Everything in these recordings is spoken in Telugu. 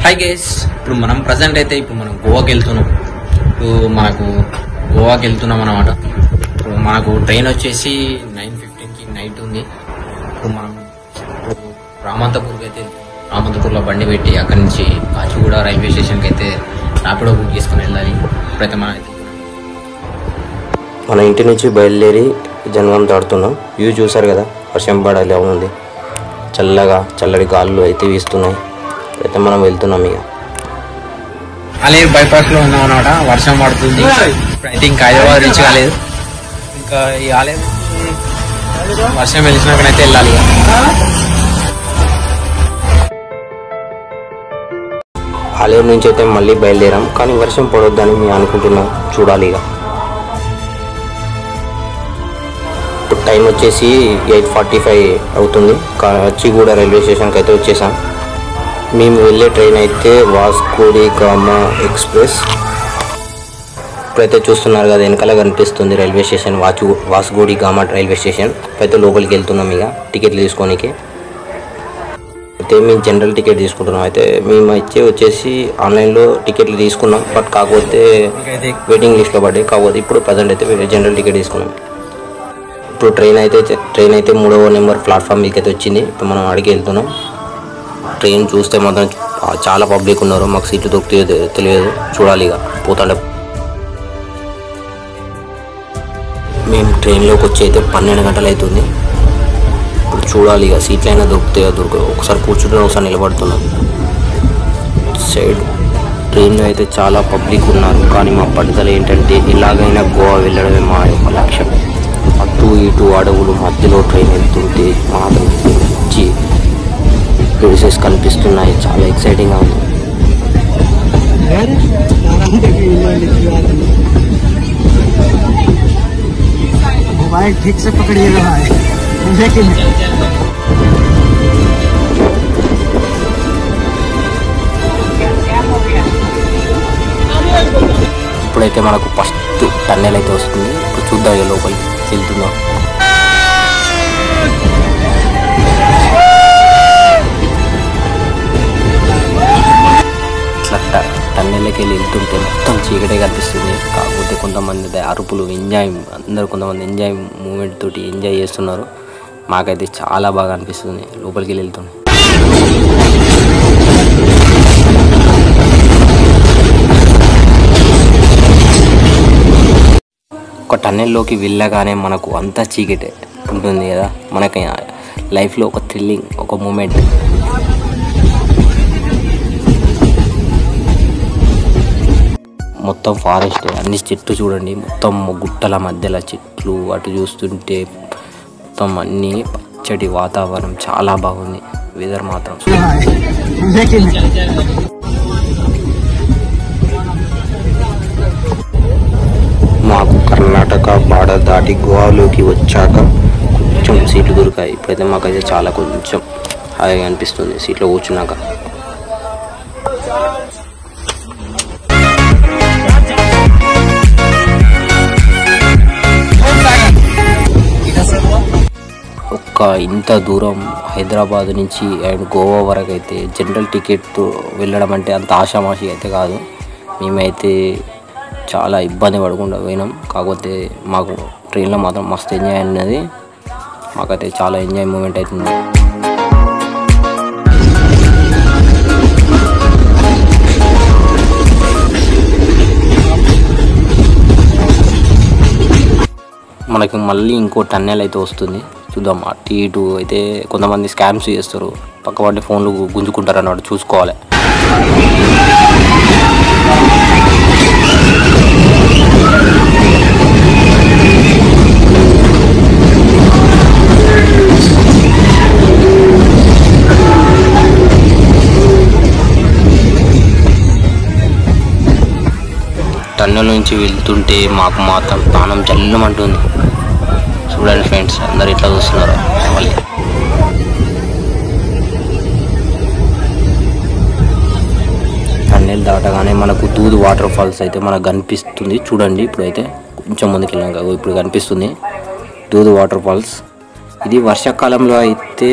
హాయ్ గైస్, ఇప్పుడు మనం ప్రజెంట్ అయితే మనం గోవాకి వెళ్తున్నాం. గోవాకి వెళ్తున్నాం అన్నమాట. ఇప్పుడు మనకు ట్రైన్ వచ్చేసి 9:15కి నైట్ ఉంది. ఇప్పుడు మనం రామంతపూర్కి అయితే రామంతపూర్లో బండి పెట్టి అక్కడి నుంచి కాచిగూడ రైల్వే స్టేషన్కి అయితే ర్యాపిడో బుక్ చేసుకుని వెళ్ళాలి. ఇప్పుడైతే మన ఇంటి నుంచి బయలుదేరి జనగాం దాడుతున్నాం. వ్యూ చూసారు కదా, వర్షం పడాలి ఉంది, చల్లడి గాలులు అయితే వీస్తున్నాయి. అయితే మనం వెళ్తున్నాం. ఇక ఆలేరు బైపాస్ లో ఉన్నాం అన్నమాట. వర్షం పడుతుంది. అయితే ఇంకా హైదరాబాద్ రీచ్ కాలేదు. ఇంకా ఈ ఆలేరు వర్షం వెలిసినాకనైతే వెళ్ళాలి. ఆలేరు నుంచి అయితే మళ్ళీ బయలుదేరాం, కానీ వర్షం పడొద్దని మేము అనుకుంటున్నాం. చూడాలి. ఇక ఇప్పుడు టైం వచ్చేసి 8:45 అవుతుంది. కాచిగూడ రైల్వే స్టేషన్కి అయితే వచ్చేసాం. మేము వెళ్ళే ట్రైన్ అయితే వాస్కో డి గామా ఎక్స్ప్రెస్. ఇప్పుడైతే చూస్తున్నారు కదా, వెనకాల కనిపిస్తుంది railway station, Vasco da Gama railway station. అయితే లోపలికి వెళ్తున్నాం. ఇక టికెట్లు తీసుకోనికి అయితే మేము జనరల్ టికెట్ తీసుకుంటున్నాం. అయితే మేము వచ్చేసి ఆన్లైన్లో టికెట్లు తీసుకున్నాం, బట్ కాకపోతే వెయిటింగ్ లిస్ట్లో పడ్డాయి. కాకపోతే ఇప్పుడు ప్రజెంట్ అయితే జనరల్ టికెట్ తీసుకున్నాం. ఇప్పుడు ట్రైన్ అయితే 3వ నెంబర్ ప్లాట్ఫామ్ మీదకి అయితే వచ్చింది. ఇప్పుడు మనం అడిగి వెళ్తున్నాం. ట్రైన్ చూస్తే మాత్రం చాలా పబ్లిక్ ఉన్నారు. మాకు సీట్లు దొరుకుతాయో తెలియదు, చూడాలి. ఇక పోతాండే మేము ట్రైన్లోకి వచ్చి అయితే 12 గంటలు అవుతుంది. ఇప్పుడు చూడాలి ఇక సీట్లు అయినా దొరకవు. ఒకసారి కూర్చుంటే ఒకసారి నిలబడుతున్నాం. సైడ్ ట్రైన్లో అయితే చాలా పబ్లిక్ ఉన్నారు. కానీ మా పట్టుదల ఏంటంటే ఎలాగైనా గోవా వెళ్ళడమే మా యొక్క లక్ష్యం. అటు ఇటు అడవులు మధ్యలో ట్రైన్ వెళ్తుంటే మాత్రం మంచి ప్లేసెస్ కనిపిస్తున్నాయి. చాలా ఎక్సైటింగ్గా ఉంది. ఇప్పుడైతే మనకు ఫస్ట్ టన్నెల్ అయితే వస్తుంది. ఇప్పుడు చూద్దాం లోపలికి వెళ్తుందాం. ఇట్లా టన్నెల్కి వెళ్తుంటే మొత్తం చీకటే కనిపిస్తుంది. కాకపోతే కొంతమంది అరుపులు కొంతమంది ఎంజాయ్ మూమెంట్ తోటి ఎంజాయ్ చేస్తున్నారు. మాకైతే చాలా బాగా అనిపిస్తుంది లోపలికి వెళ్తుంది. ఒక టన్నెల్లోకి వెళ్ళగానే మనకు అంతా చీకటే ఉంటుంది కదా. మనకి లైఫ్లో ఒక థ్రిల్లింగ్, ఒక మూమెంట్. మొత్తం ఫారెస్ట్, అన్ని చెట్లు చూడండి, మొత్తం గుట్టల మధ్యలో చెట్లు. అటు చూస్తుంటే మొత్తం అన్ని పచ్చటి వాతావరణం, చాలా బాగుంది. వెదర్ మాత్రం మాకు కర్ణాటక బార్డర్ దాటి గోవాలోకి వచ్చాక కొంచెం సీట్లు దొరికాయి. ఇప్పుడైతే మాకైతే చాలా కొంచెం హాయిగా అనిపిస్తుంది సీట్లో కూర్చున్నాక. ఇంత దూరం హైదరాబాద్ నుంచి అండ్ గోవా వరకు అయితే జనరల్ టికెట్ వెళ్ళడం అంటే అంత ఆషామాషి అయితే కాదు. మేమైతే చాలా ఇబ్బంది పడకుండా పోయినాం. కాకపోతే మాకు ట్రైన్లో మాత్రం మస్తు ఎంజాయ్ అన్నది. మాకైతే చాలా ఎంజాయ్ మూమెంట్ అవుతుంది. మనకి మళ్ళీ ఇంకో టన్నెల్ అయితే వస్తుంది, చూద్దాం. అటు ఇటు అయితే కొంతమంది స్కామ్స్ చేస్తారు, పక్క పట్టి ఫోన్లు గుంజుకుంటారు అన్నట్టు చూసుకోవాలి. టన్నెల్ నుంచి వెళ్తుంటే మాకు మాత్రం ప్రాణం జల్లుమంటుంది. చూడండి ఫ్రెండ్స్, అందరు ఇట్లా చూస్తున్నారు. మళ్ళీ టన్నెల్ దాటగానే మనకు దూద్ వాటర్ ఫాల్స్ అయితే మనకు కనిపిస్తుంది. చూడండి, ఇప్పుడైతే కొంచెం ముందుకు వెళ్ళాక ఇప్పుడు కనిపిస్తుంది దూద్ వాటర్ ఫాల్స్. ఇది వర్షాకాలంలో అయితే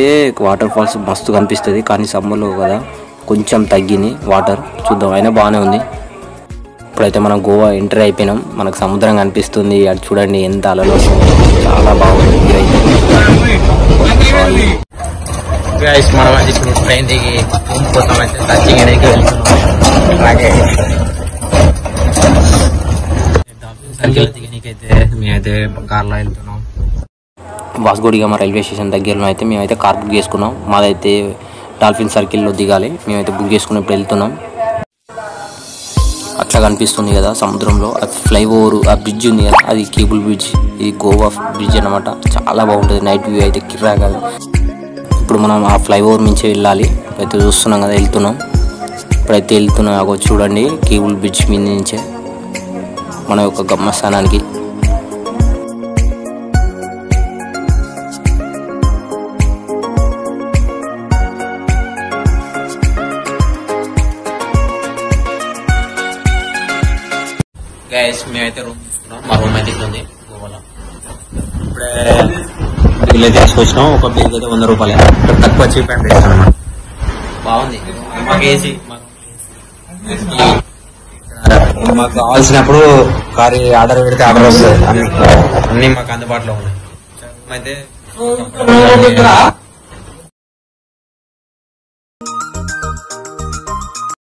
వాటర్ ఫాల్స్ మస్తు కనిపిస్తుంది, కానీ సమ్మర్లో కదా కొంచెం తగ్గింది వాటర్, చూద్దాం. అయినా బాగానే ఉంది. ఇప్పుడైతే మనం గోవా ఎంటర్ అయిపోయినాం. మనకు సముద్రం కనిపిస్తుంది. అది చూడండి ఎంత అలలు వస్తుంది, చాలా బాగుంది. మనం అది ఇప్పుడు ట్రైన్ దిగి రూమ్ కోసం అయితే సర్చింగ్ అనేది వెళ్తున్నాం. అలాగే సర్కిల్ దిగనీకైతే మేమైతే కార్లో వెళ్తున్నాం. వాస్కోడి గామా రైల్వే స్టేషన్ దగ్గరలో అయితే మేమైతే కార్ బుక్ చేసుకున్నాం. మాదైతే డాల్ఫిన్ సర్కిల్లో దిగాలి. మేమైతే బుక్ చేసుకుని ఇప్పుడు వెళ్తున్నాం. అట్లా కనిపిస్తుంది కదా సముద్రంలో ఆ ఫ్లైఓవర్, ఆ బ్రిడ్జ్ ఉంది కదా, అది కేబుల్ బ్రిడ్జ్. ఇది గోవా బ్రిడ్జ్ అనమాట. చాలా బాగుంటుంది. నైట్ వ్యూ అయితే కిర్రా కాదు. ఇప్పుడు మనం ఆ ఫ్లైఓవర్ నుంచి వెళ్ళాలి. అయితే చూస్తున్నాం కదా, వెళ్తున్నాం. ఇప్పుడైతే వెళ్తున్నాం. చూడండి కేబుల్ బ్రిడ్జ్ మీద నుంచే మన యొక్క గమ్యస్థానానికి. గైస్ మేమైతే రూమ్ తీసుకున్నాం. మా రూమ్ అయితే ఇట్లా ఉంది గోవాలో. ఇప్పుడే బిల్ అయితే తీసుకొచ్చినాం. ఒక బిల్ అయితే 100 రూపాయలు. తక్కువ చీప్ అండ్ బెస్ట్ అనమాట. బాగుంది. మాకు ఏసీ మాకు కావాల్సినప్పుడు కర్రీ ఆర్డర్ పెడితే ఆర్డర్ వస్తుంది. అన్ని మాకు అందుబాటులో ఉన్నాయి. అయితే